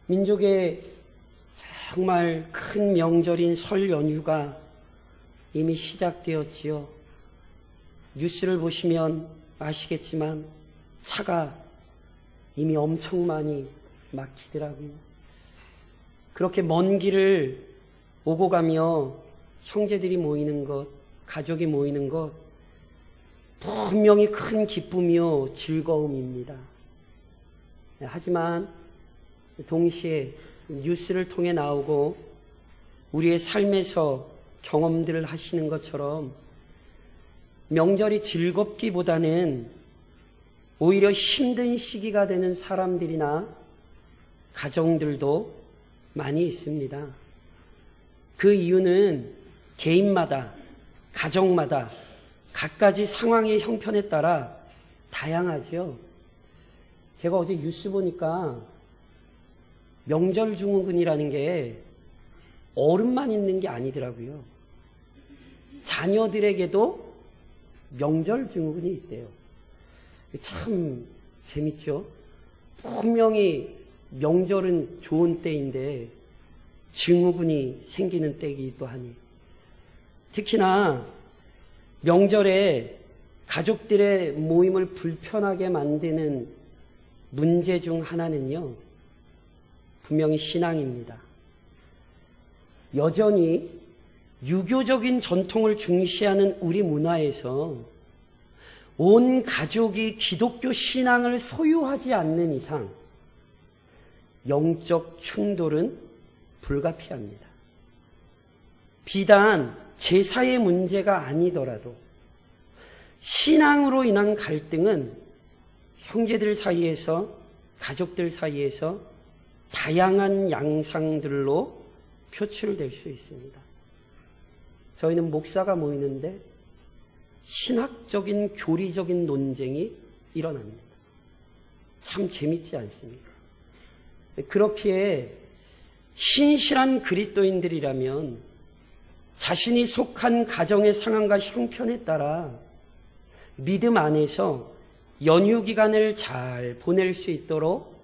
민족의 정말 큰 명절인 설 연휴가 이미 시작되었지요. 뉴스를 보시면 아시겠지만 차가 이미 엄청 많이 막히더라고요. 그렇게 먼 길을 오고 가며 형제들이 모이는 것, 가족이 모이는 것, 분명히 큰 기쁨이요 즐거움입니다. 하지만 동시에 뉴스를 통해 나오고 우리의 삶에서 경험들을 하시는 것처럼 명절이 즐겁기보다는 오히려 힘든 시기가 되는 사람들이나 가정들도 많이 있습니다. 그 이유는 개인마다, 가정마다 각가지 상황의 형편에 따라 다양하죠. 제가 어제 뉴스 보니까 명절 증후군이라는 게 어른만 있는 게 아니더라고요. 자녀들에게도 명절 증후군이 있대요. 참 재밌죠? 분명히 명절은 좋은 때인데 증후군이 생기는 때이기도 하니. 특히나 명절에 가족들의 모임을 불편하게 만드는 문제 중 하나는요, 분명히 신앙입니다. 여전히 유교적인 전통을 중시하는 우리 문화에서 온 가족이 기독교 신앙을 소유하지 않는 이상 영적 충돌은 불가피합니다. 비단 제사의 문제가 아니더라도 신앙으로 인한 갈등은 형제들 사이에서, 가족들 사이에서 다양한 양상들로 표출될 수 있습니다. 저희는 목사가 모이는데 신학적인 교리적인 논쟁이 일어납니다. 참 재밌지 않습니까? 그렇기에 신실한 그리스도인들이라면 자신이 속한 가정의 상황과 형편에 따라 믿음 안에서 연휴 기간을 잘 보낼 수 있도록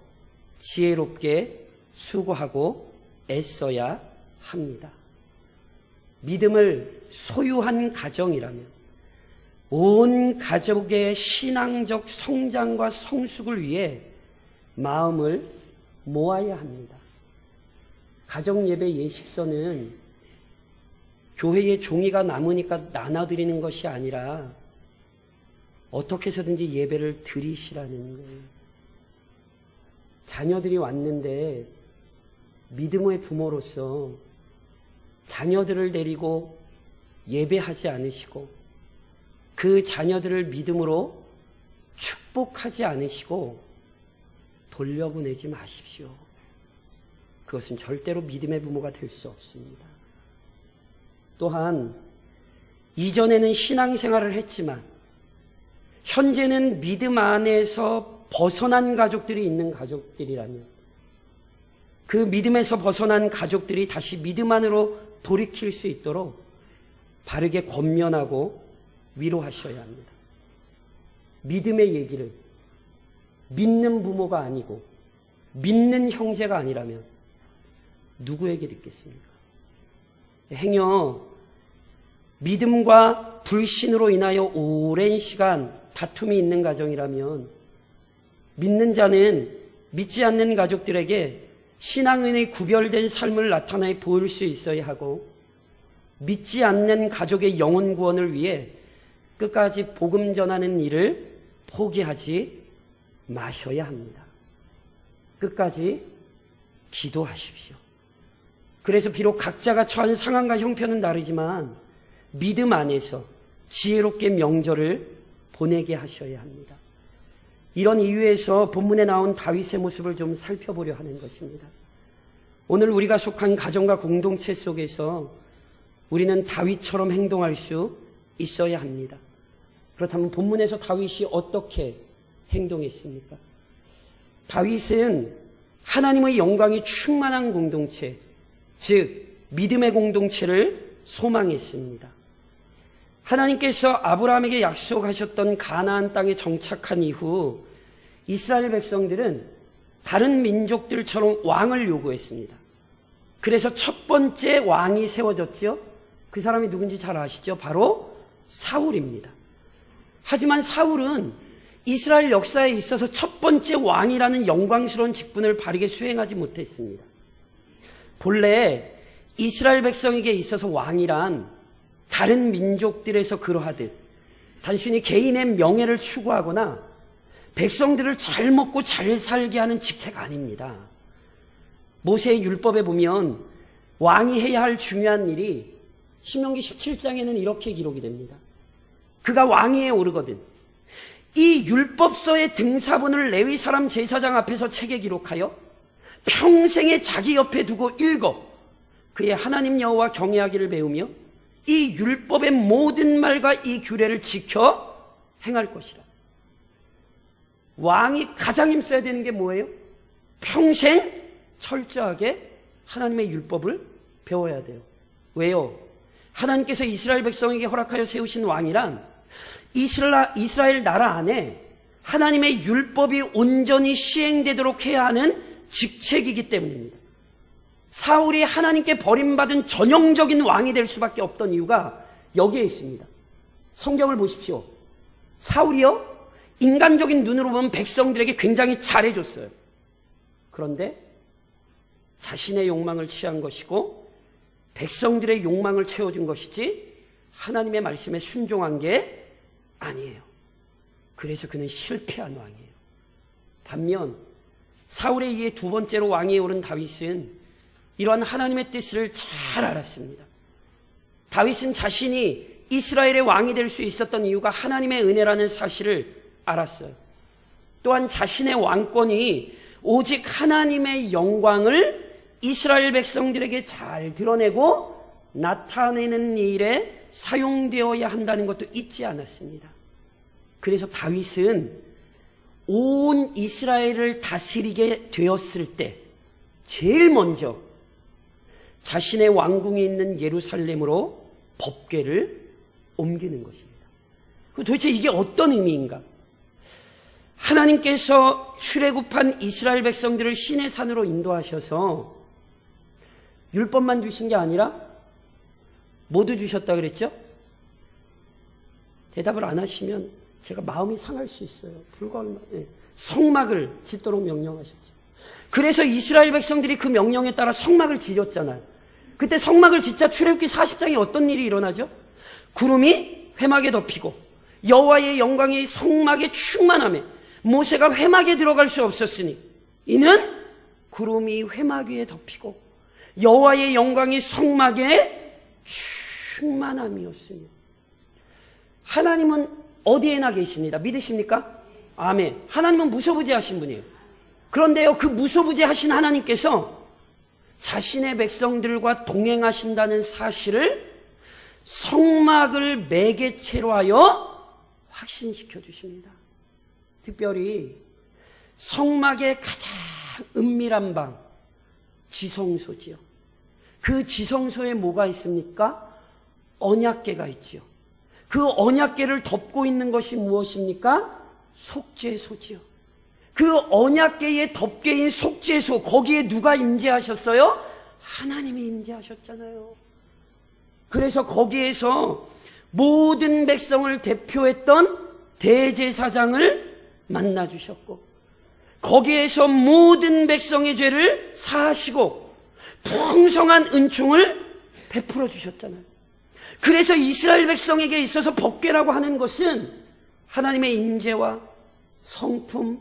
지혜롭게 수고하고 애써야 합니다. 믿음을 소유한 가정이라면 온 가족의 신앙적 성장과 성숙을 위해 마음을 모아야 합니다. 가정예배 예식서는 교회에 종이가 남으니까 나눠드리는 것이 아니라 어떻게 해서든지 예배를 드리시라는 거예요. 자녀들이 왔는데 믿음의 부모로서 자녀들을 데리고 예배하지 않으시고 그 자녀들을 믿음으로 축복하지 않으시고 돌려보내지 마십시오. 그것은 절대로 믿음의 부모가 될 수 없습니다. 또한 이전에는 신앙생활을 했지만 현재는 믿음 안에서 벗어난 가족들이 있는 가족들이라면 그 믿음에서 벗어난 가족들이 다시 믿음 안으로 돌이킬 수 있도록 바르게 권면하고 위로하셔야 합니다. 믿음의 얘기를 믿는 부모가 아니고 믿는 형제가 아니라면 누구에게 듣겠습니까? 행여 믿음과 불신으로 인하여 오랜 시간 다툼이 있는 가정이라면 믿는 자는 믿지 않는 가족들에게 신앙인의 구별된 삶을 나타내 보일 수 있어야 하고 믿지 않는 가족의 영혼 구원을 위해 끝까지 복음 전하는 일을 포기하지 마셔야 합니다. 끝까지 기도하십시오. 그래서 비록 각자가 처한 상황과 형편은 다르지만 믿음 안에서 지혜롭게 명절을 보내게 하셔야 합니다. 이런 이유에서 본문에 나온 다윗의 모습을 좀 살펴보려 하는 것입니다. 오늘 우리가 속한 가정과 공동체 속에서 우리는 다윗처럼 행동할 수 있어야 합니다. 그렇다면 본문에서 다윗이 어떻게 행동했습니까? 다윗은 하나님의 영광이 충만한 공동체, 즉 믿음의 공동체를 소망했습니다. 하나님께서 아브라함에게 약속하셨던 가나안 땅에 정착한 이후 이스라엘 백성들은 다른 민족들처럼 왕을 요구했습니다. 그래서 첫 번째 왕이 세워졌죠. 그 사람이 누군지 잘 아시죠? 바로 사울입니다. 하지만 사울은 이스라엘 역사에 있어서 첫 번째 왕이라는 영광스러운 직분을 바르게 수행하지 못했습니다. 본래 이스라엘 백성에게 있어서 왕이란 다른 민족들에서 그러하듯 단순히 개인의 명예를 추구하거나 백성들을 잘 먹고 잘 살게 하는 직책 아닙니다. 모세의 율법에 보면 왕이 해야 할 중요한 일이 신명기 17장에는 이렇게 기록이 됩니다. 그가 왕위에 오르거든 이 율법서의 등사본을 레위 사람 제사장 앞에서 책에 기록하여 평생에 자기 옆에 두고 읽어 그의 하나님 여호와 경외하기를 배우며 이 율법의 모든 말과 이 규례를 지켜 행할 것이라. 왕이 가장 힘써야 되는 게 뭐예요? 평생 철저하게 하나님의 율법을 배워야 돼요. 왜요? 하나님께서 이스라엘 백성에게 허락하여 세우신 왕이란 이스라엘 나라 안에 하나님의 율법이 온전히 시행되도록 해야 하는 직책이기 때문입니다. 사울이 하나님께 버림받은 전형적인 왕이 될 수밖에 없던 이유가 여기에 있습니다. 성경을 보십시오. 사울이요, 인간적인 눈으로 보면 백성들에게 굉장히 잘해줬어요. 그런데 자신의 욕망을 취한 것이고 백성들의 욕망을 채워준 것이지 하나님의 말씀에 순종한 게 아니에요. 그래서 그는 실패한 왕이에요. 반면 사울에 의해 두 번째로 왕위에 오른 다윗은 이러한 하나님의 뜻을 잘 알았습니다. 다윗은 자신이 이스라엘의 왕이 될 수 있었던 이유가 하나님의 은혜라는 사실을 알았어요. 또한 자신의 왕권이 오직 하나님의 영광을 이스라엘 백성들에게 잘 드러내고 나타내는 일에 사용되어야 한다는 것도 잊지 않았습니다. 그래서 다윗은 온 이스라엘을 다스리게 되었을 때 제일 먼저 자신의 왕궁이 있는 예루살렘으로 법궤를 옮기는 것입니다. 도대체 이게 어떤 의미인가? 하나님께서 출애굽한 이스라엘 백성들을 시내 산으로 인도하셔서 율법만 주신 게 아니라 모두 주셨다 그랬죠? 대답을 안 하시면 제가 마음이 상할 수 있어요. 불과 얼마, 성막을 짓도록 명령하셨죠. 그래서 이스라엘 백성들이 그 명령에 따라 성막을 지었잖아요. 그때 성막을 짓자 출애굽기 40장에 어떤 일이 일어나죠? 구름이 회막에 덮이고 여호와의 영광이 성막에 충만하며 모세가 회막에 들어갈 수 없었으니 이는 구름이 회막 위에 덮이고 여호와의 영광이 성막에 충만함이었으며. 하나님은 어디에나 계십니다. 믿으십니까? 아멘. 하나님은 무소부지하신 분이에요. 그런데요, 그 무소부지하신 하나님께서 자신의 백성들과 동행하신다는 사실을 성막을 매개체로 하여 확신시켜 주십니다. 특별히 성막의 가장 은밀한 방, 지성소지요. 그 지성소에 뭐가 있습니까? 언약궤가 있지요. 그 언약궤를 덮고 있는 것이 무엇입니까? 속죄소지요. 그 언약궤의 덮개인 속죄소, 거기에 누가 임재하셨어요? 하나님이 임재하셨잖아요. 그래서 거기에서 모든 백성을 대표했던 대제사장을 만나주셨고 거기에서 모든 백성의 죄를 사하시고 풍성한 은총을 베풀어 주셨잖아요. 그래서 이스라엘 백성에게 있어서 법궤라고 하는 것은 하나님의 임재와 성품,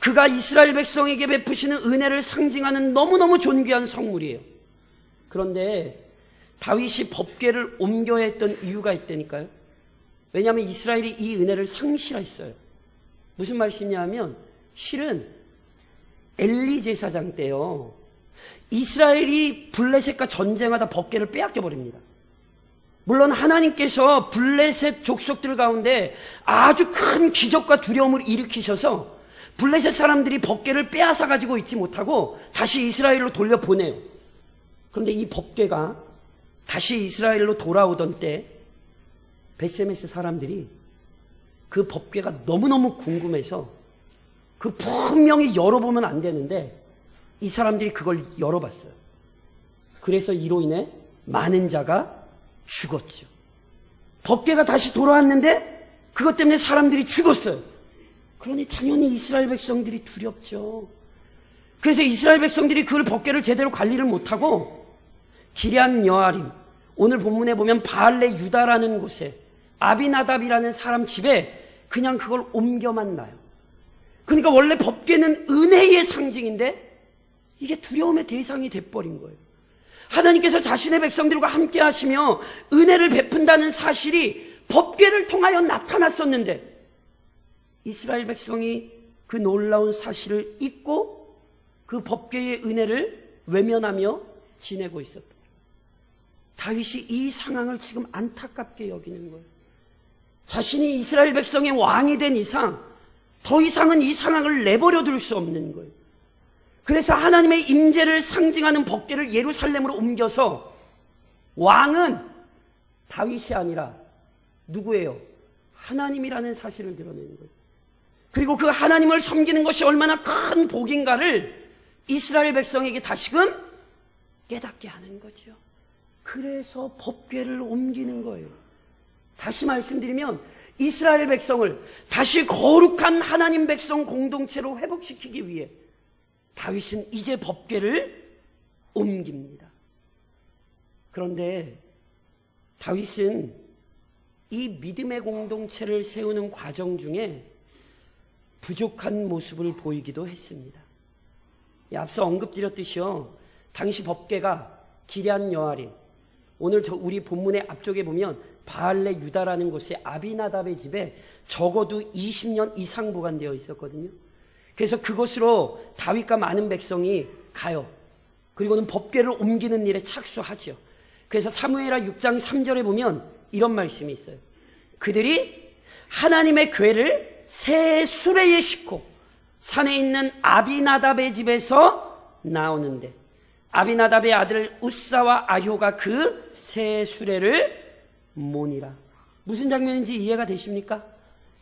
그가 이스라엘 백성에게 베푸시는 은혜를 상징하는 너무너무 존귀한 성물이에요. 그런데 다윗이 법궤를 옮겨야 했던 이유가 있다니까요. 왜냐하면 이스라엘이 이 은혜를 상실했어요. 무슨 말씀이냐 하면 실은 엘리 제사장 때요, 이스라엘이 블레셋과 전쟁하다 법궤를 빼앗겨 버립니다. 물론 하나님께서 블레셋 족속들 가운데 아주 큰 기적과 두려움을 일으키셔서 블레셋 사람들이 법궤를 빼앗아 가지고 있지 못하고 다시 이스라엘로 돌려보내요. 그런데 이 법궤가 다시 이스라엘로 돌아오던 때 벳세메스 사람들이 그 법궤가 너무너무 궁금해서 그 분명히 열어보면 안 되는데 이 사람들이 그걸 열어봤어요. 그래서 이로 인해 많은 자가 죽었죠. 법궤가 다시 돌아왔는데 그것 때문에 사람들이 죽었어요. 그러니 당연히 이스라엘 백성들이 두렵죠. 그래서 이스라엘 백성들이 그 법궤를 제대로 관리를 못하고 기럇 여아림, 오늘 본문에 보면 바알레 유다라는 곳에 아비나답이라는 사람 집에 그냥 그걸 옮겨만 놔요. 그러니까 원래 법궤는 은혜의 상징인데 이게 두려움의 대상이 돼버린 거예요. 하나님께서 자신의 백성들과 함께 하시며 은혜를 베푼다는 사실이 법궤를 통하여 나타났었는데 이스라엘 백성이 그 놀라운 사실을 잊고 그 법궤의 은혜를 외면하며 지내고 있었다. 다윗이 이 상황을 지금 안타깝게 여기는 거예요. 자신이 이스라엘 백성의 왕이 된 이상 더 이상은 이 상황을 내버려 둘 수 없는 거예요. 그래서 하나님의 임재를 상징하는 법궤를 예루살렘으로 옮겨서 왕은 다윗이 아니라 누구예요? 하나님이라는 사실을 드러내는 거예요. 그리고 그 하나님을 섬기는 것이 얼마나 큰 복인가를 이스라엘 백성에게 다시금 깨닫게 하는 거죠. 그래서 법궤를 옮기는 거예요. 다시 말씀드리면 이스라엘 백성을 다시 거룩한 하나님 백성 공동체로 회복시키기 위해 다윗은 이제 법궤를 옮깁니다. 그런데 다윗은 이 믿음의 공동체를 세우는 과정 중에 부족한 모습을 보이기도 했습니다. 앞서 언급드렸듯이요, 당시 법궤가 기럇 여아림, 오늘 우리 본문의 앞쪽에 보면 바알레 유다라는 곳에 아비나답의 집에 적어도 20년 이상 보관되어 있었거든요. 그래서 그곳으로 다윗과 많은 백성이 가요. 그리고는 법궤를 옮기는 일에 착수하죠. 그래서 사무엘하 6장 3절에 보면 이런 말씀이 있어요. 그들이 하나님의 궤를 새 수레에 싣고 산에 있는 아비나답의 집에서 나오는데 아비나답의 아들 우사와 아효가 그 새 수레를 모니라. 무슨 장면인지 이해가 되십니까?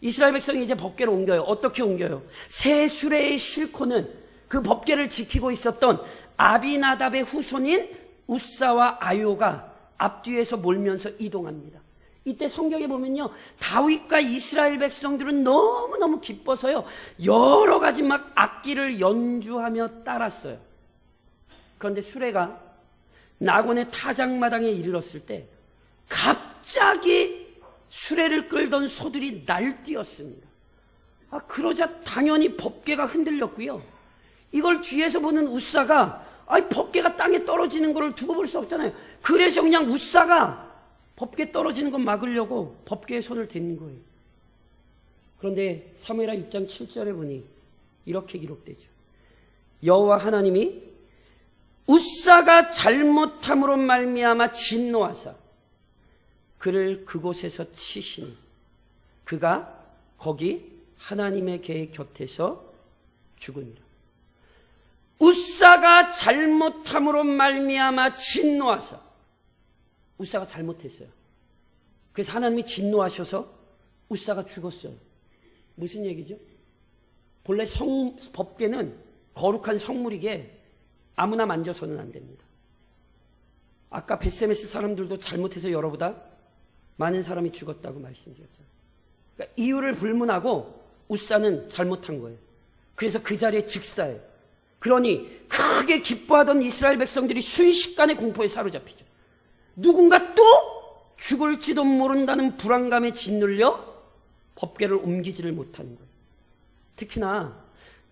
이스라엘 백성이 이제 법궤를 옮겨요. 어떻게 옮겨요? 새 수레에 싣고는 그 법궤를 지키고 있었던 아비나답의 후손인 우사와 아효가 앞뒤에서 몰면서 이동합니다. 이때 성경에 보면요, 다윗과 이스라엘 백성들은 너무너무 기뻐서요, 여러 가지 막 악기를 연주하며 따랐어요. 그런데 수레가 나곤의 타작마당에 이르렀을 때 갑자기 수레를 끌던 소들이 날뛰었습니다. 그러자 당연히 법궤가 흔들렸고요. 이걸 뒤에서 보는 우사가 법궤가 땅에 떨어지는 걸 두고 볼 수 없잖아요. 그래서 그냥 우사가 법궤 떨어지는 것 막으려고 법궤에 손을 댄 거예요. 그런데 사무엘하 6장 7절에 보니 이렇게 기록되죠. 여호와 하나님이 우사가 잘못함으로 말미암아 진노하사 그를 그곳에서 치시니 그가 거기 하나님의 궤 곁에서 죽으니라. 우사가 잘못함으로 말미암아 진노하사, 우사가 잘못했어요. 그래서 하나님이 진노하셔서 우사가 죽었어요. 무슨 얘기죠? 본래 법궤는 거룩한 성물이기에 아무나 만져서는 안 됩니다. 아까 베세메스 사람들도 잘못해서 열어보다 많은 사람이 죽었다고 말씀드렸잖아요. 그러니까 이유를 불문하고 우사는 잘못한 거예요. 그래서 그 자리에 즉사해요. 그러니 크게 기뻐하던 이스라엘 백성들이 순식간에 공포에 사로잡히죠. 누군가 또 죽을지도 모른다는 불안감에 짓눌려 법궤를 옮기지를 못하는 거예요. 특히나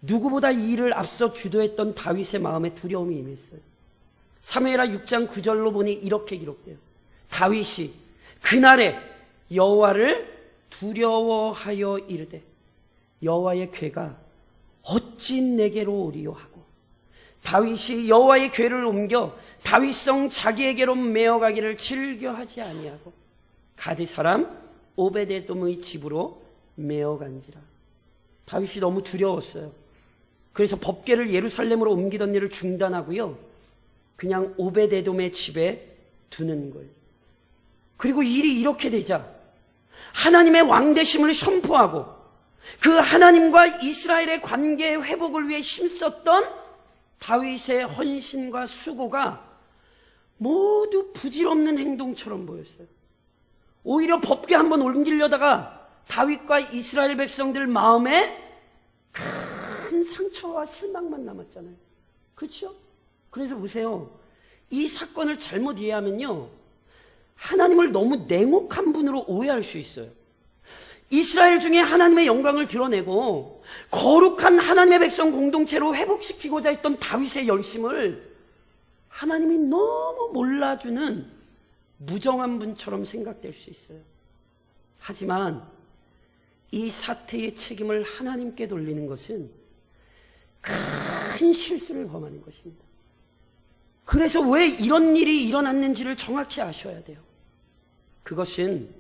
누구보다 이 일을 앞서 주도했던 다윗의 마음에 두려움이 임했어요. 사무엘하 6장 9절로 보니 이렇게 기록돼요. 다윗이 그날에 여호와를 두려워하여 이르되 여호와의 궤가 어찌 내게로 오리요 하고 다윗이 여호와의 궤를 옮겨 다윗성 자기에게로 메어가기를 즐겨하지 아니하고 가드 사람 오베데돔의 집으로 메어간지라. 다윗이 너무 두려웠어요. 그래서 법궤를 예루살렘으로 옮기던 일을 중단하고요, 그냥 오베데돔의 집에 두는 거예요. 그리고 일이 이렇게 되자 하나님의 왕되심을 선포하고 그 하나님과 이스라엘의 관계 회복을 위해 힘썼던 다윗의 헌신과 수고가 모두 부질없는 행동처럼 보였어요. 오히려 법궤 한번 옮기려다가 다윗과 이스라엘 백성들 마음에 큰 상처와 실망만 남았잖아요. 그렇죠? 그래서 보세요. 이 사건을 잘못 이해하면요, 하나님을 너무 냉혹한 분으로 오해할 수 있어요. 이스라엘 중에 하나님의 영광을 드러내고 거룩한 하나님의 백성 공동체로 회복시키고자 했던 다윗의 열심을 하나님이 너무 몰라주는 무정한 분처럼 생각될 수 있어요. 하지만 이 사태의 책임을 하나님께 돌리는 것은 큰 실수를 범하는 것입니다. 그래서 왜 이런 일이 일어났는지를 정확히 아셔야 돼요. 그것은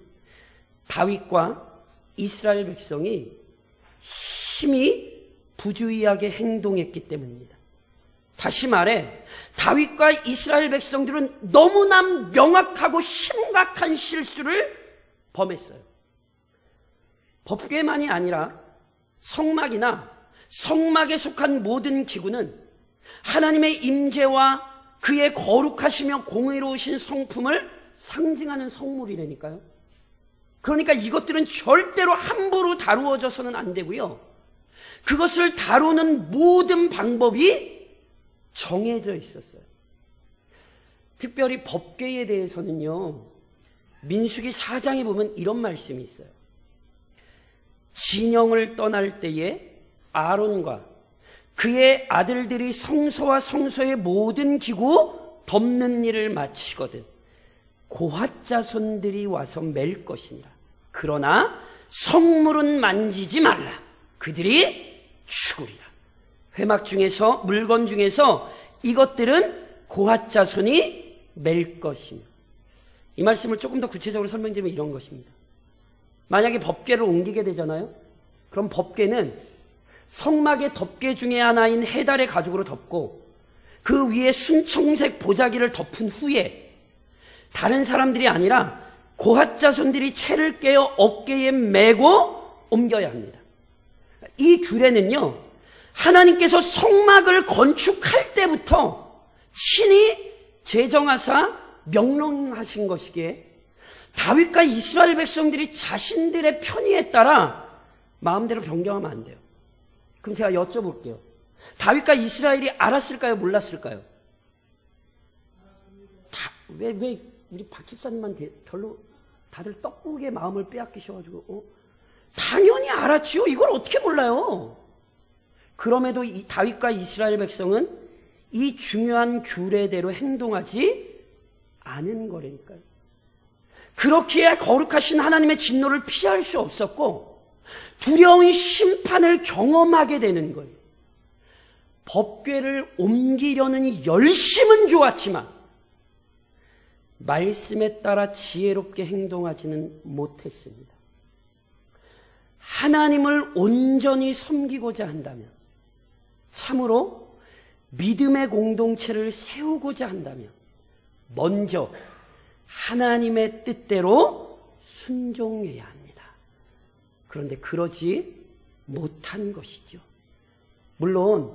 다윗과 이스라엘 백성이 심히 부주의하게 행동했기 때문입니다. 다시 말해 다윗과 이스라엘 백성들은 너무나 명확하고 심각한 실수를 범했어요. 법궤만이 아니라 성막이나 성막에 속한 모든 기구는 하나님의 임재와 그의 거룩하시며 공의로우신 성품을 상징하는 성물이라니까요. 그러니까 이것들은 절대로 함부로 다루어져서는 안 되고요. 그것을 다루는 모든 방법이 정해져 있었어요. 특별히 법궤에 대해서는요, 민수기 4장에 보면 이런 말씀이 있어요. 진영을 떠날 때에 아론과 그의 아들들이 성소와 성소의 모든 기구 덮는 일을 마치거든 고핫 자손들이 와서 맬 것이니라. 그러나 성물은 만지지 말라. 그들이 죽으리라. 회막 중에서, 물건 중에서 이것들은 고핫 자손이 맬 것이며. 이 말씀을 조금 더 구체적으로 설명드리면 이런 것입니다. 만약에 법궤를 옮기게 되잖아요. 그럼 법궤는 성막의 덮개 중에 하나인 해달의 가죽으로 덮고 그 위에 순청색 보자기를 덮은 후에 다른 사람들이 아니라 고핫 자손들이 채를 깨어 어깨에 메고 옮겨야 합니다. 이 규례는요, 하나님께서 성막을 건축할 때부터 친히 제정하사 명령하신 것이기에 다윗과 이스라엘 백성들이 자신들의 편의에 따라 마음대로 변경하면 안 돼요. 그럼 제가 여쭤볼게요. 다윗과 이스라엘이 알았을까요? 몰랐을까요? 왜 우리 박 집사님만 별로 다들 떡국의 마음을 빼앗기셔가지고, 당연히 알았지요. 이걸 어떻게 몰라요? 그럼에도 이 다윗과 이스라엘 백성은 이 중요한 규례대로 행동하지 않은 거라니까요. 그렇기에 거룩하신 하나님의 진노를 피할 수 없었고 두려운 심판을 경험하게 되는 거예요. 법궤를 옮기려는 열심은 좋았지만 말씀에 따라 지혜롭게 행동하지는 못했습니다. 하나님을 온전히 섬기고자 한다면, 참으로 믿음의 공동체를 세우고자 한다면 먼저 하나님의 뜻대로 순종해야 합니다. 그런데 그러지 못한 것이죠. 물론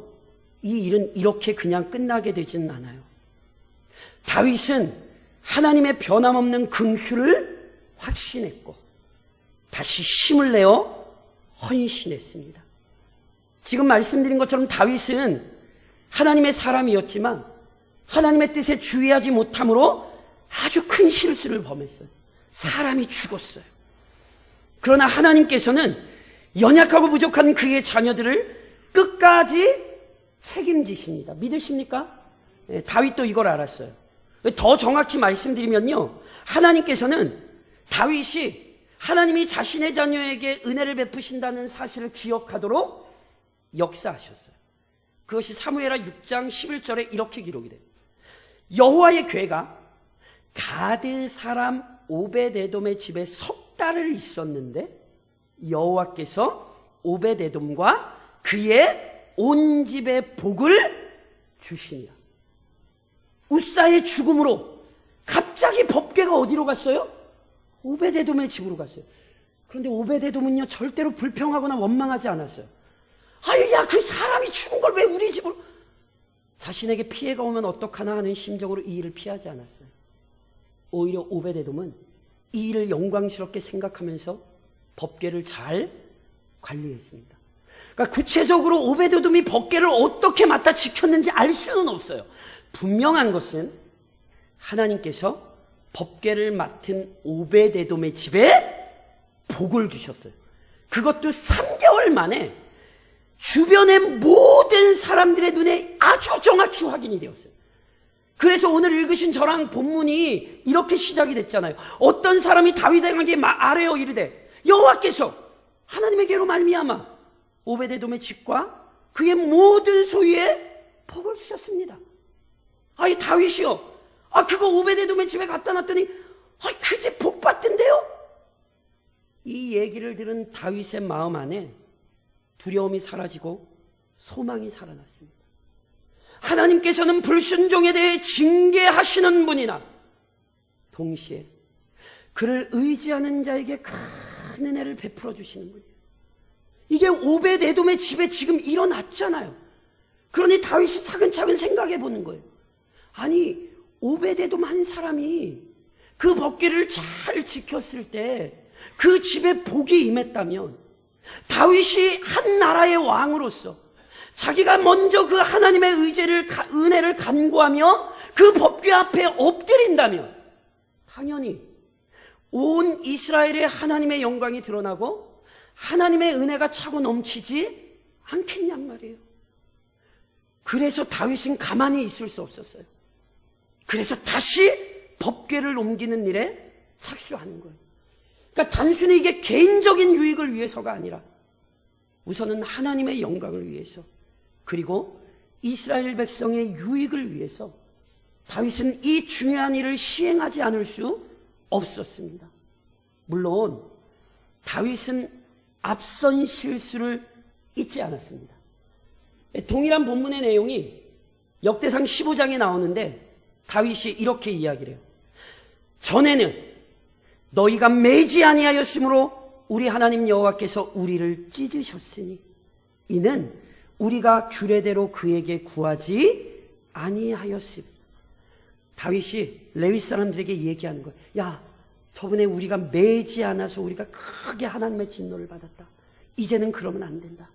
이 일은 이렇게 그냥 끝나게 되지는 않아요. 다윗은 하나님의 변함없는 긍휼을 확신했고 다시 힘을 내어 헌신했습니다. 지금 말씀드린 것처럼 다윗은 하나님의 사람이었지만 하나님의 뜻에 주의하지 못함으로 아주 큰 실수를 범했어요. 사람이 죽었어요. 그러나 하나님께서는 연약하고 부족한 그의 자녀들을 끝까지 책임지십니다. 믿으십니까? 네, 다윗도 이걸 알았어요. 더 정확히 말씀드리면요, 하나님께서는 다윗이 하나님이 자신의 자녀에게 은혜를 베푸신다는 사실을 기억하도록 역사하셨어요. 그것이 사무엘하 6장 11절에 이렇게 기록이 돼요. 여호와의 궤가 가드 사람 오벳에돔의 집에 석 달을 있었는데 여호와께서 오벳에돔과 그의 온 집에 복을 주시니라. 우사의 죽음으로 갑자기 법궤가 어디로 갔어요? 오벳에돔의 집으로 갔어요. 그런데 오베데돔은요 절대로 불평하거나 원망하지 않았어요. 아유, 야, 그 사람이 죽은 걸 왜 우리 집으로, 자신에게 피해가 오면 어떡하나 하는 심정으로 이 일을 피하지 않았어요. 오히려 오베데돔은 이 일을 영광스럽게 생각하면서 법궤를 잘 관리했습니다. 그러니까 구체적으로 오베데돔이 법궤를 어떻게 맡아 지켰는지 알 수는 없어요. 분명한 것은 하나님께서 법궤를 맡은 오베데돔의 집에 복을 주셨어요. 그것도 3개월 만에 주변의 모든 사람들의 눈에 아주 정확히 확인이 되었어요. 그래서 오늘 읽으신 저랑 본문이 이렇게 시작이 됐잖아요. 어떤 사람이 다윗에게 아뢰어 이르되 여호와께서 하나님의 계로 말미암아 오베데돔의 집과 그의 모든 소유에 복을 주셨습니다. 아이 다윗이요, 그거 오베데돔의 집에 갖다 놨더니 그 집 복 받던데요? 이 얘기를 들은 다윗의 마음 안에 두려움이 사라지고 소망이 살아났습니다. 하나님께서는 불순종에 대해 징계하시는 분이나 동시에 그를 의지하는 자에게 큰 은혜를 베풀어 주시는 분이에요. 이게 오베데돔의 집에 지금 일어났잖아요. 그러니 다윗이 차근차근 생각해 보는 거예요. 아니, 오베데돔 한 사람이 그 법궤를 잘 지켰을 때 그 집에 복이 임했다면 다윗이 한 나라의 왕으로서 자기가 먼저 그 하나님의 은혜를 간구하며 그 법궤 앞에 엎드린다면 당연히 온 이스라엘의 하나님의 영광이 드러나고 하나님의 은혜가 차고 넘치지 않겠냔 말이에요. 그래서 다윗은 가만히 있을 수 없었어요. 그래서 다시 법궤를 옮기는 일에 착수하는 거예요. 그러니까 단순히 이게 개인적인 유익을 위해서가 아니라 우선은 하나님의 영광을 위해서, 그리고 이스라엘 백성의 유익을 위해서 다윗은 이 중요한 일을 시행하지 않을 수 없었습니다. 물론 다윗은 앞선 실수를 잊지 않았습니다. 동일한 본문의 내용이 역대상 15장에 나오는데 다윗이 이렇게 이야기를 해요. 전에는 너희가 매지 아니하였으므로 우리 하나님 여호와께서 우리를 찢으셨으니 이는 우리가 규례대로 그에게 구하지 아니하였음. 다윗이 레위 사람들에게 얘기하는 거예요. 야, 저번에 우리가 매지 않아서 우리가 크게 하나님의 진노를 받았다. 이제는 그러면 안 된다.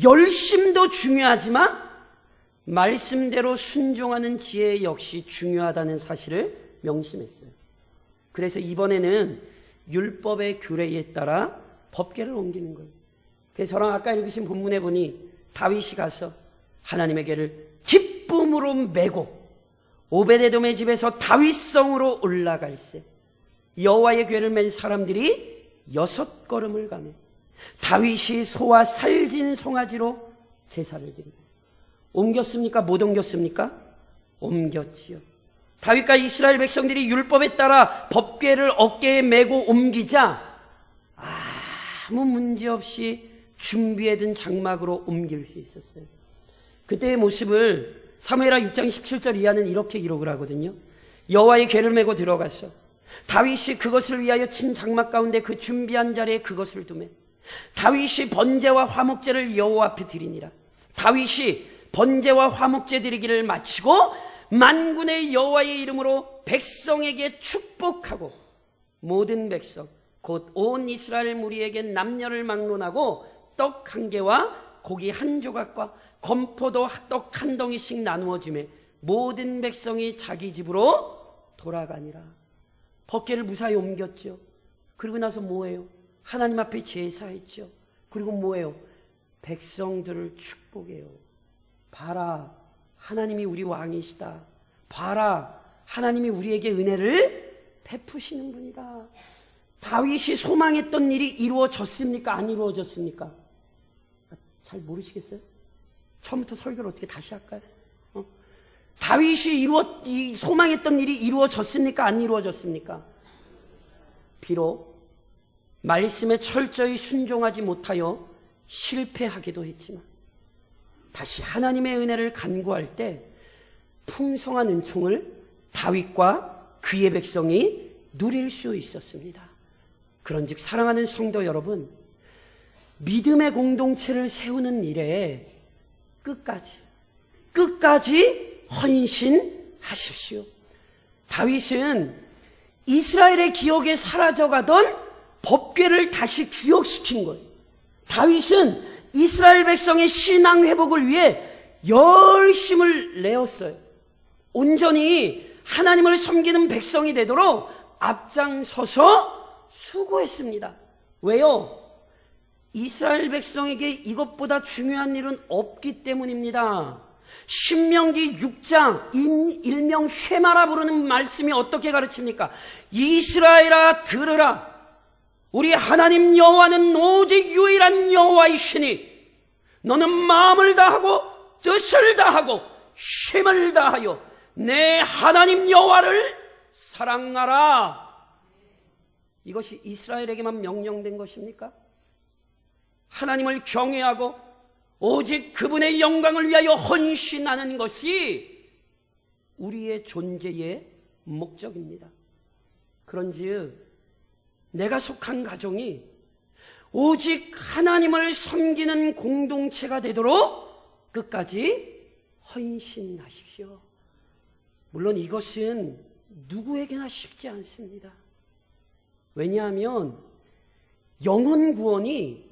열심도 중요하지만 말씀대로 순종하는 지혜 역시 중요하다는 사실을 명심했어요. 그래서 이번에는 율법의 규례에 따라 법궤를 옮기는 거예요. 그래서 저랑 아까 읽으신 본문에 보니 다윗이 가서 하나님의 궤를 기쁨으로 메고 오베데돔의 집에서 다윗성으로 올라갈새 여호와의 궤를 맨 사람들이 6걸음을 가며 다윗이 소와 살진 송아지로 제사를 드리고. 옮겼습니까? 못 옮겼습니까? 옮겼지요. 다윗과 이스라엘 백성들이 율법에 따라 법궤를 어깨에 메고 옮기자 아무 문제 없이 준비해둔 장막으로 옮길 수 있었어요. 그때의 모습을 사무엘하 6장 17절 이하는 이렇게 기록을 하거든요. 여호와의 궤를 메고 들어가서 다윗이 그것을 위하여 친 장막 가운데 그 준비한 자리에 그것을 두매 다윗이 번제와 화목제를 여호와 앞에 드리니라. 다윗이 번제와 화목제 드리기를 마치고 만군의 여호와의 이름으로 백성에게 축복하고 모든 백성 곧 온 이스라엘 무리에게 남녀를 막론하고 떡 1개와 고기 1조각과 건포도 떡 1덩이씩 나누어 주매 모든 백성이 자기 집으로 돌아가니라. 법궤를 무사히 옮겼죠. 그리고 나서 뭐예요? 하나님 앞에 제사했죠. 그리고 뭐예요? 백성들을 축복해요. 봐라, 하나님이 우리 왕이시다. 봐라, 하나님이 우리에게 은혜를 베푸시는 분이다. 다윗이 소망했던 일이 이루어졌습니까? 안 이루어졌습니까? 잘 모르시겠어요? 처음부터 설교를 어떻게 다시 할까요? 다윗이 소망했던 일이 이루어졌습니까? 안 이루어졌습니까? 비록 말씀에 철저히 순종하지 못하여 실패하기도 했지만 다시 하나님의 은혜를 간구할 때 풍성한 은총을 다윗과 그의 백성이 누릴 수 있었습니다. 그런즉 사랑하는 성도 여러분, 믿음의 공동체를 세우는 일에 끝까지 헌신하십시오. 다윗은 이스라엘의 기억에 사라져가던 법궤를 다시 기억시킨 거예요. 다윗은 이스라엘 백성의 신앙 회복을 위해 열심을 내었어요. 온전히 하나님을 섬기는 백성이 되도록 앞장서서 수고했습니다. 왜요? 이스라엘 백성에게 이것보다 중요한 일은 없기 때문입니다. 신명기 6장 일명 쉐마라 부르는 말씀이 어떻게 가르칩니까? 이스라엘아 들으라. 우리 하나님 여호와는 오직 유일한 여호와이시니 너는 마음을 다하고 뜻을 다하고 힘을 다하여 내 하나님 여호와를 사랑하라. 이것이 이스라엘에게만 명령된 것입니까? 하나님을 경외하고 오직 그분의 영광을 위하여 헌신하는 것이 우리의 존재의 목적입니다. 그런즉 내가 속한 가정이 오직 하나님을 섬기는 공동체가 되도록 끝까지 헌신하십시오. 물론 이것은 누구에게나 쉽지 않습니다. 왜냐하면 영혼 구원이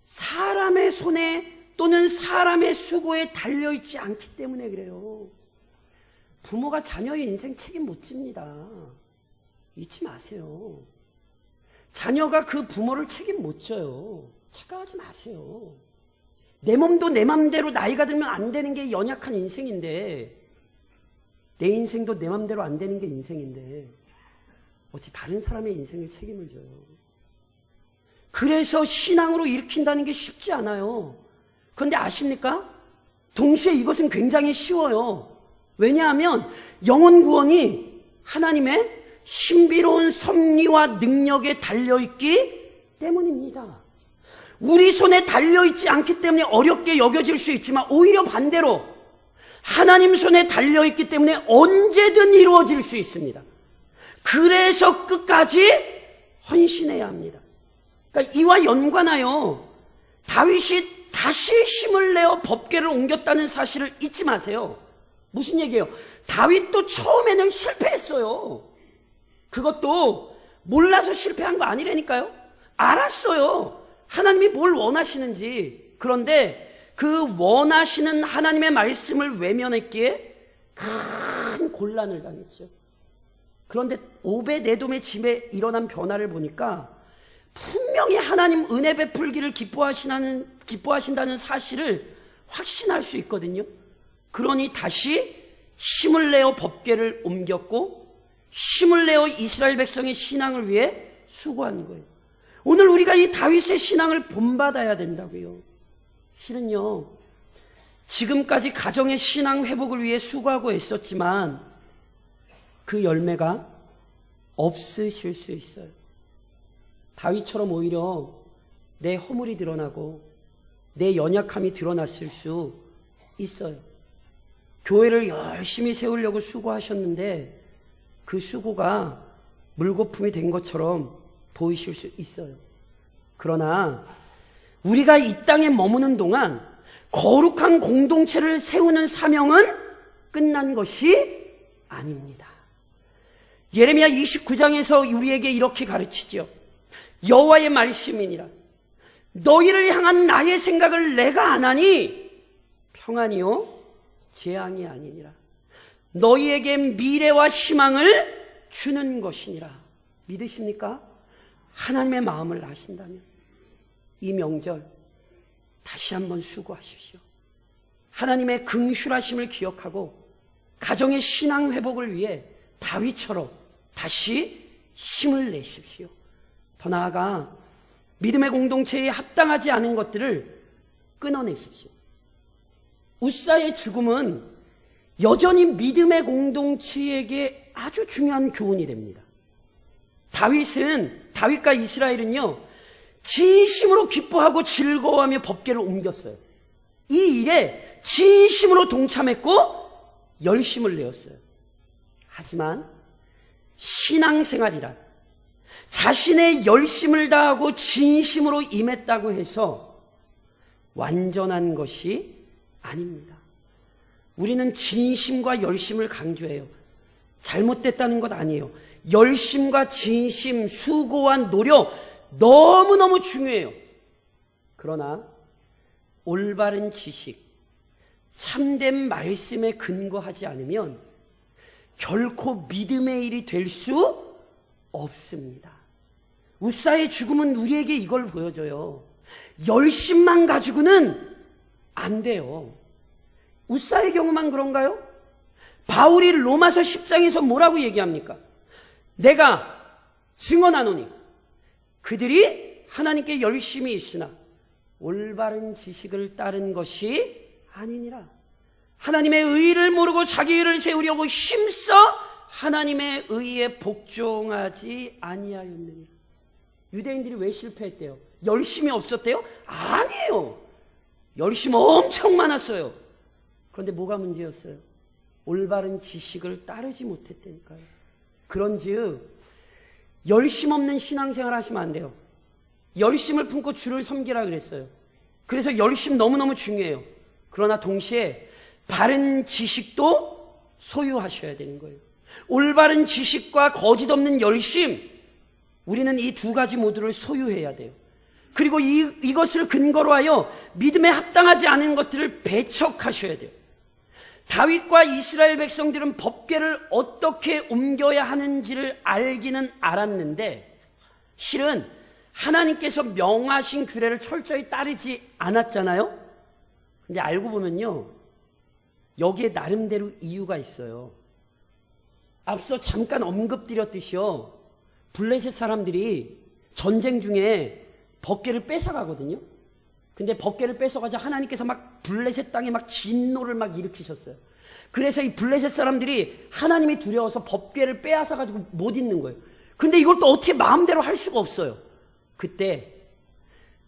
사람의 손에 또는 사람의 수고에 달려있지 않기 때문에 그래요. 부모가 자녀의 인생 책임 못 집니다. 잊지 마세요. 자녀가 그 부모를 책임 못 져요. 착각하지 마세요. 내 몸도 내 맘대로 나이가 들면 안 되는 게 연약한 인생인데, 내 인생도 내 맘대로 안 되는 게 인생인데 어찌 다른 사람의 인생을 책임을 져요. 그래서 신앙으로 일으킨다는 게 쉽지 않아요. 그런데 아십니까? 동시에 이것은 굉장히 쉬워요. 왜냐하면 영혼 구원이 하나님의 신비로운 섭리와 능력에 달려있기 때문입니다. 우리 손에 달려있지 않기 때문에 어렵게 여겨질 수 있지만 오히려 반대로 하나님 손에 달려있기 때문에 언제든 이루어질 수 있습니다. 그래서 끝까지 헌신해야 합니다. 그러니까 이와 연관하여 다윗이 다시 힘을 내어 법궤를 옮겼다는 사실을 잊지 마세요. 무슨 얘기예요? 다윗도 처음에는 실패했어요. 그것도 몰라서 실패한 거 아니라니까요. 알았어요. 하나님이 뭘 원하시는지. 그런데 그 원하시는 하나님의 말씀을 외면했기에 큰 곤란을 당했죠. 그런데 오벳에돔의 집에 일어난 변화를 보니까 분명히 하나님 은혜 베풀기를 기뻐하신다는 사실을 확신할 수 있거든요. 그러니 다시 힘을 내어 법궤를 옮겼고 힘을 내어 이스라엘 백성의 신앙을 위해 수고한 거예요. 오늘 우리가 이 다윗의 신앙을 본받아야 된다고요. 실은요, 지금까지 가정의 신앙 회복을 위해 수고하고 애썼지만 그 열매가 없으실 수 있어요. 다윗처럼 오히려 내 허물이 드러나고 내 연약함이 드러났을 수 있어요. 교회를 열심히 세우려고 수고하셨는데 그 수고가 물거품이 된 것처럼 보이실 수 있어요. 그러나 우리가 이 땅에 머무는 동안 거룩한 공동체를 세우는 사명은 끝난 것이 아닙니다. 예레미야 29장에서 우리에게 이렇게 가르치죠. 여호와의 말씀이니라. 너희를 향한 나의 생각을 내가 아나니 평안이요 재앙이 아니니라. 너희에게 미래와 희망을 주는 것이니라. 믿으십니까? 하나님의 마음을 아신다면 이 명절 다시 한번 수고하십시오. 하나님의 긍휼하심을 기억하고 가정의 신앙 회복을 위해 다윗처럼 다시 힘을 내십시오. 더 나아가 믿음의 공동체에 합당하지 않은 것들을 끊어내십시오. 웃사의 죽음은 여전히 믿음의 공동체에게 아주 중요한 교훈이 됩니다. 다윗과 이스라엘은요, 진심으로 기뻐하고 즐거워하며 법궤를 옮겼어요. 이 일에 진심으로 동참했고 열심을 내었어요. 하지만 신앙생활이란 자신의 열심을 다하고 진심으로 임했다고 해서 완전한 것이 아닙니다. 우리는 진심과 열심을 강조해요. 잘못됐다는 것 아니에요. 열심과 진심, 수고와 노력 너무너무 중요해요. 그러나 올바른 지식, 참된 말씀에 근거하지 않으면 결코 믿음의 일이 될 수 없습니다. 우사의 죽음은 우리에게 이걸 보여줘요. 열심만 가지고는 안 돼요. 우사의 경우만 그런가요? 바울이 로마서 10장에서 뭐라고 얘기합니까? 내가 증언하노니 그들이 하나님께 열심히 있으나 올바른 지식을 따른 것이 아니니라. 하나님의 의를 모르고 자기 의를 세우려고 힘써 하나님의 의에 복종하지 아니하였느니라. 유대인들이 왜 실패했대요? 열심이 없었대요? 아니에요. 열심 엄청 많았어요. 그런데 뭐가 문제였어요? 올바른 지식을 따르지 못했다니까요. 그런즉 열심 없는 신앙생활 하시면 안 돼요. 열심을 품고 주를 섬기라 그랬어요. 그래서 열심 너무너무 중요해요. 그러나 동시에 바른 지식도 소유하셔야 되는 거예요. 올바른 지식과 거짓 없는 열심, 우리는 이 두 가지 모두를 소유해야 돼요. 그리고 이것을 근거로 하여 믿음에 합당하지 않은 것들을 배척하셔야 돼요. 다윗과 이스라엘 백성들은 법궤를 어떻게 옮겨야 하는지를 알기는 알았는데 실은 하나님께서 명하신 규례를 철저히 따르지 않았잖아요. 근데 알고 보면요, 여기에 나름대로 이유가 있어요. 앞서 잠깐 언급드렸듯이요, 블레셋 사람들이 전쟁 중에 법궤를 뺏어가거든요. 근데 법궤를 뺏어가자 하나님께서 막 블레셋 땅에 막 진노를 막 일으키셨어요. 그래서 이 블레셋 사람들이 하나님이 두려워서 법궤를 빼앗아가지고 못 있는 거예요. 근데 이걸 또 어떻게 마음대로 할 수가 없어요. 그때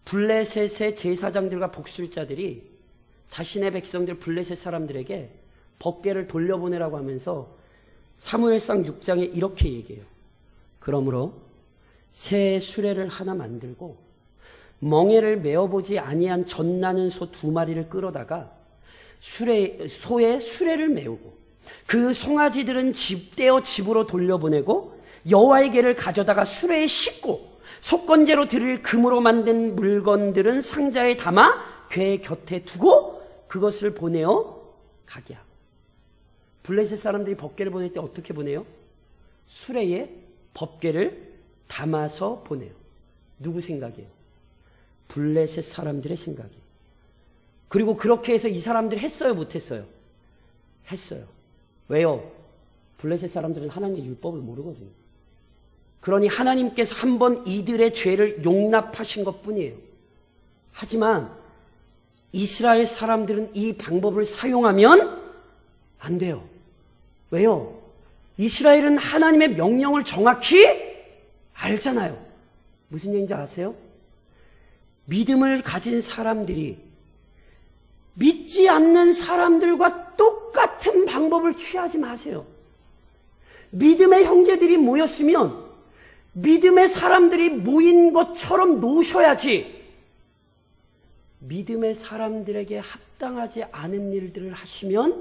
블레셋의 제사장들과 복술자들이 자신의 백성들 블레셋 사람들에게 법궤를 돌려보내라고 하면서 사무엘상 6장에 이렇게 얘기해요. 그러므로 새 수레를 하나 만들고 멍에를 메어보지 아니한 젖나는 소 2마리를 끌어다가 소에 수레를 메우고 그 송아지들은 떼어 집으로 돌려보내고 여호와의 궤를 가져다가 수레에 싣고 속건제로 드릴 금으로 만든 물건들은 상자에 담아 궤 곁에 두고 그것을 보내어 가게 하고. 블레셋 사람들이 법궤를 보낼 때 어떻게 보내요? 수레에 법궤를 담아서 보내요. 누구 생각이에요? 블레셋 사람들의 생각이에요. 그리고 그렇게 해서 이 사람들이 했어요, 못했어요? 했어요. 왜요? 블레셋 사람들은 하나님의 율법을 모르거든요. 그러니 하나님께서 한번 이들의 죄를 용납하신 것뿐이에요. 하지만 이스라엘 사람들은 이 방법을 사용하면 안 돼요. 왜요? 이스라엘은 하나님의 명령을 정확히 알잖아요. 무슨 얘기인지 아세요? 믿음을 가진 사람들이 믿지 않는 사람들과 똑같은 방법을 취하지 마세요. 믿음의 형제들이 모였으면 믿음의 사람들이 모인 것처럼 노셔야지, 믿음의 사람들에게 합당하지 않은 일들을 하시면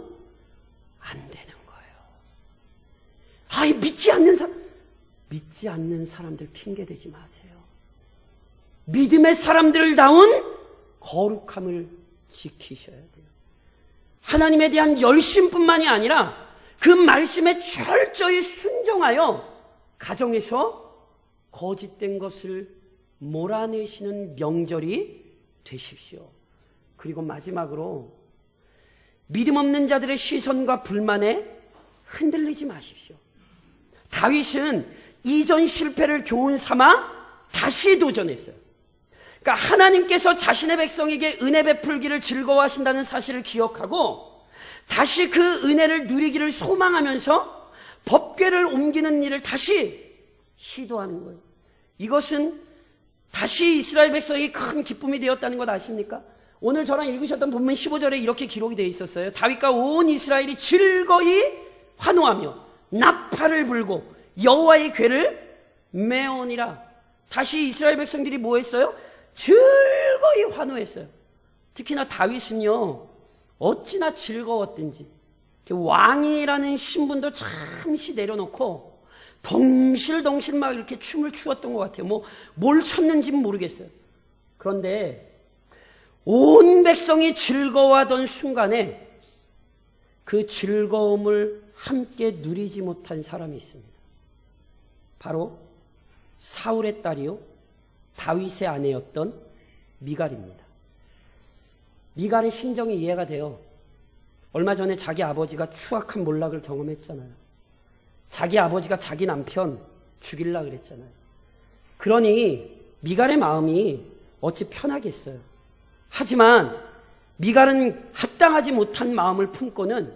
안 되는 거예요. 믿지 않는 사람들 핑계대지 마세요. 믿음의 사람들다운 거룩함을 지키셔야 돼요. 하나님에 대한 열심뿐만이 아니라 그 말씀에 철저히 순종하여 가정에서 거짓된 것을 몰아내시는 명절이 되십시오. 그리고 마지막으로 믿음 없는 자들의 시선과 불만에 흔들리지 마십시오. 다윗은 이전 실패를 교훈 삼아 다시 도전했어요. 그러니까 하나님께서 자신의 백성에게 은혜 베풀기를 즐거워하신다는 사실을 기억하고 다시 그 은혜를 누리기를 소망하면서 법궤를 옮기는 일을 다시 시도하는 거예요. 이것은 다시 이스라엘 백성에게 큰 기쁨이 되었다는 것 아십니까? 오늘 저랑 읽으셨던 본문 15절에 이렇게 기록이 되어 있었어요. 다윗과 온 이스라엘이 즐거이 환호하며 나팔을 불고 여호와의 궤를 메오니라. 다시 이스라엘 백성들이 뭐 했어요? 즐거이 환호했어요. 특히나 다윗은요, 어찌나 즐거웠든지 왕이라는 신분도 잠시 내려놓고 덩실덩실 막 이렇게 춤을 추었던 것 같아요. 뭘 췄는지는 모르겠어요. 그런데 온 백성이 즐거워하던 순간에 그 즐거움을 함께 누리지 못한 사람이 있습니다. 바로 사울의 딸이요, 다윗의 아내였던 미갈입니다. 미갈의 심정이 이해가 돼요. 얼마 전에 자기 아버지가 추악한 몰락을 경험했잖아요. 자기 아버지가 자기 남편 죽이려고 그랬잖아요. 그러니 미갈의 마음이 어찌 편하겠어요. 하지만 미갈은 합당하지 못한 마음을 품고는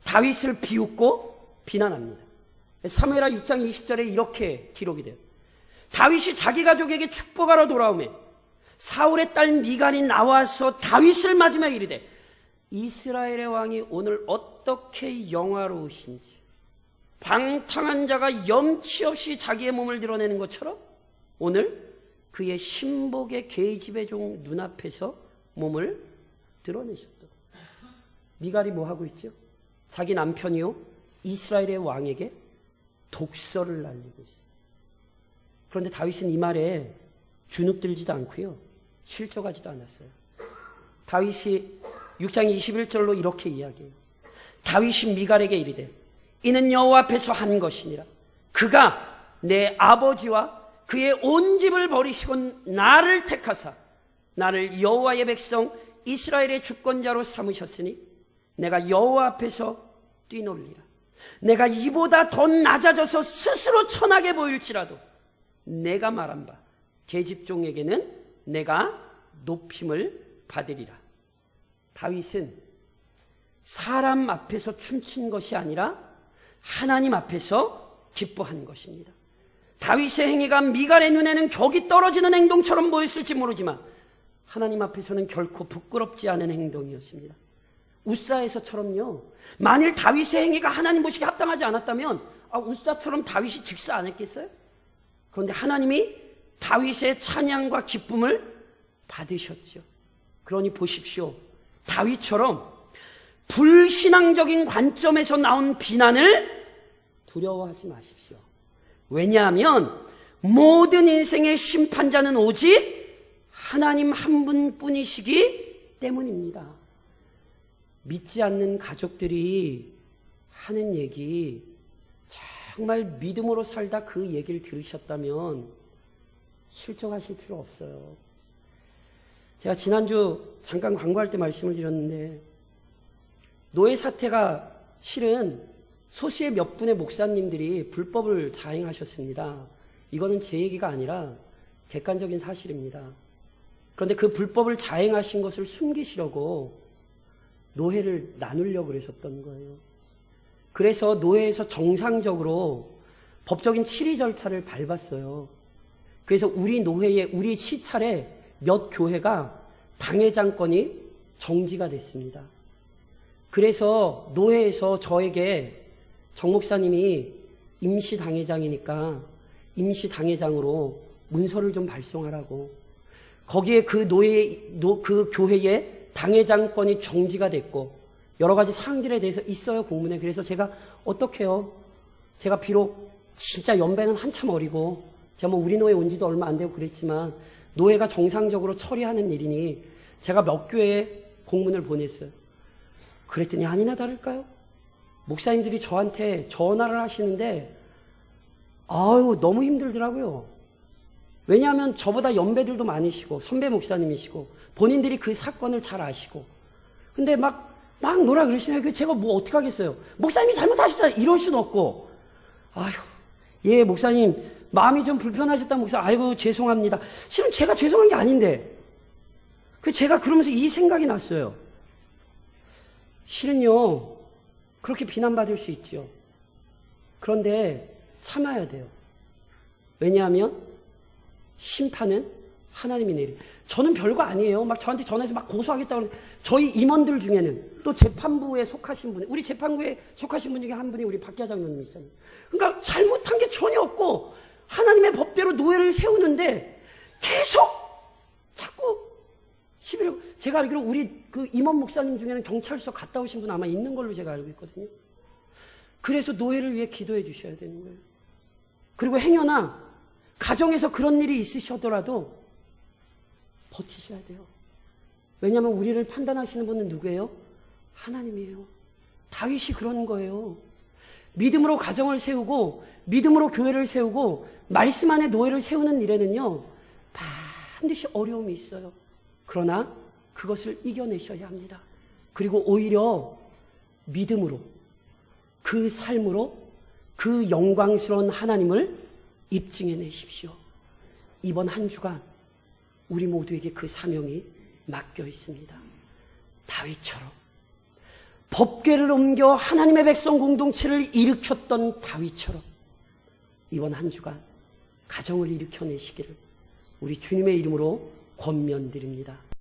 다윗을 비웃고 비난합니다. 사무엘하 6장 20절에 이렇게 기록이 돼요. 다윗이 자기 가족에게 축복하러 돌아오매 사울의 딸 미갈이 나와서 다윗을 맞으며 이르되 이스라엘의 왕이 오늘 어떻게 영화로우신지, 방탕한 자가 염치 없이 자기의 몸을 드러내는 것처럼 오늘 그의 신복의 계집의 종 눈앞에서 몸을 드러내셨다. 미갈이 뭐 하고 있죠? 자기 남편이요, 이스라엘의 왕에게 독서를 날리고 있어요. 그런데 다윗은 이 말에 주눅들지도 않고요, 실족하지도 않았어요. 다윗이 6장 21절로 이렇게 이야기해요. 다윗이 미갈에게 이르되 이는 여호와 앞에서 한 것이니라. 그가 내 아버지와 그의 온 집을 버리시고 나를 택하사 나를 여호와의 백성 이스라엘의 주권자로 삼으셨으니 내가 여호와 앞에서 뛰놀리라. 내가 이보다 더 낮아져서 스스로 천하게 보일지라도 내가 말한 바 계집종에게는 내가 높임을 받으리라. 다윗은 사람 앞에서 춤춘 것이 아니라 하나님 앞에서 기뻐한 것입니다. 다윗의 행위가 미갈의 눈에는 격이 떨어지는 행동처럼 보였을지 모르지만 하나님 앞에서는 결코 부끄럽지 않은 행동이었습니다. 우사에서처럼요, 만일 다윗의 행위가 하나님 보시기에 합당하지 않았다면 우사처럼 다윗이 즉사 안 했겠어요? 그런데 하나님이 다윗의 찬양과 기쁨을 받으셨죠. 그러니 보십시오, 다윗처럼 불신앙적인 관점에서 나온 비난을 두려워하지 마십시오. 왜냐하면 모든 인생의 심판자는 오직 하나님 한 분뿐이시기 때문입니다. 믿지 않는 가족들이 하는 얘기, 정말 믿음으로 살다 그 얘기를 들으셨다면 실족하실 필요 없어요. 제가 지난주 잠깐 광고할 때 말씀을 드렸는데, 노예 사태가 실은 소수의 몇 분의 목사님들이 불법을 자행하셨습니다. 이거는 제 얘기가 아니라 객관적인 사실입니다. 그런데 그 불법을 자행하신 것을 숨기시려고 노예를 나누려고 그러셨던 거예요. 그래서 노예에서 정상적으로 법적인 치리 절차를 밟았어요. 그래서 우리 시찰에 몇 교회가 당회장권이 정지가 됐습니다. 그래서 노회에서 저에게 정 목사님이 임시 당회장이니까 임시 당회장으로 문서를 좀 발송하라고, 거기에 그 교회에 당회장권이 정지가 됐고 여러 가지 사항들에 대해서 있어요, 공문에. 그래서 제가 어떡해요? 제가 비록 진짜 연배는 한참 어리고 제가 우리 노예 온 지도 얼마 안 되고 그랬지만 노예가 정상적으로 처리하는 일이니 제가 몇 교회에 공문을 보냈어요. 그랬더니 아니나 다를까요? 목사님들이 저한테 전화를 하시는데 너무 힘들더라고요. 왜냐하면 저보다 연배들도 많으시고 선배 목사님이시고 본인들이 그 사건을 잘 아시고, 근데 막 뭐라 그러시네요. 제가 어떻게 하겠어요? 목사님이 잘못하셨잖아요. 이럴 수는 없고, 예, 목사님 마음이 좀 불편하셨다면 목사, 죄송합니다. 실은 제가 죄송한 게 아닌데, 제가 그러면서 이 생각이 났어요. 실은요, 그렇게 비난받을 수 있죠. 그런데 참아야 돼요. 왜냐하면 심판은 하나님이 내리. 저는 별거 아니에요. 저한테 전화해서 고소하겠다고 하는데, 저희 임원들 중에는 또 재판부에 속하신 분, 우리 재판부에 속하신 분 중에 한 분이 우리 박기하 장로님이시잖아요. 그러니까 잘못한 게 전혀 없고 하나님의 법대로 노예를 세우는데 계속 자꾸 시비를. 제가 알기로 우리 그 임원 목사님 중에는 경찰서 갔다 오신 분 아마 있는 걸로 제가 알고 있거든요. 그래서 노예를 위해 기도해 주셔야 되는 거예요. 그리고 행여나 가정에서 그런 일이 있으셔더라도 버티셔야 돼요. 왜냐하면 우리를 판단하시는 분은 누구예요? 하나님이에요. 다윗이 그런 거예요. 믿음으로 가정을 세우고 믿음으로 교회를 세우고 말씀 안에 노예를 세우는 일에는요, 반드시 어려움이 있어요. 그러나 그것을 이겨내셔야 합니다. 그리고 오히려 믿음으로, 그 삶으로 그 영광스러운 하나님을 입증해내십시오. 이번 한 주간 우리 모두에게 그 사명이 맡겨 있습니다. 다윗처럼 법궤를 옮겨 하나님의 백성 공동체를 일으켰던 다윗처럼 이번 한 주간 가정을 일으켜내시기를 우리 주님의 이름으로 권면드립니다.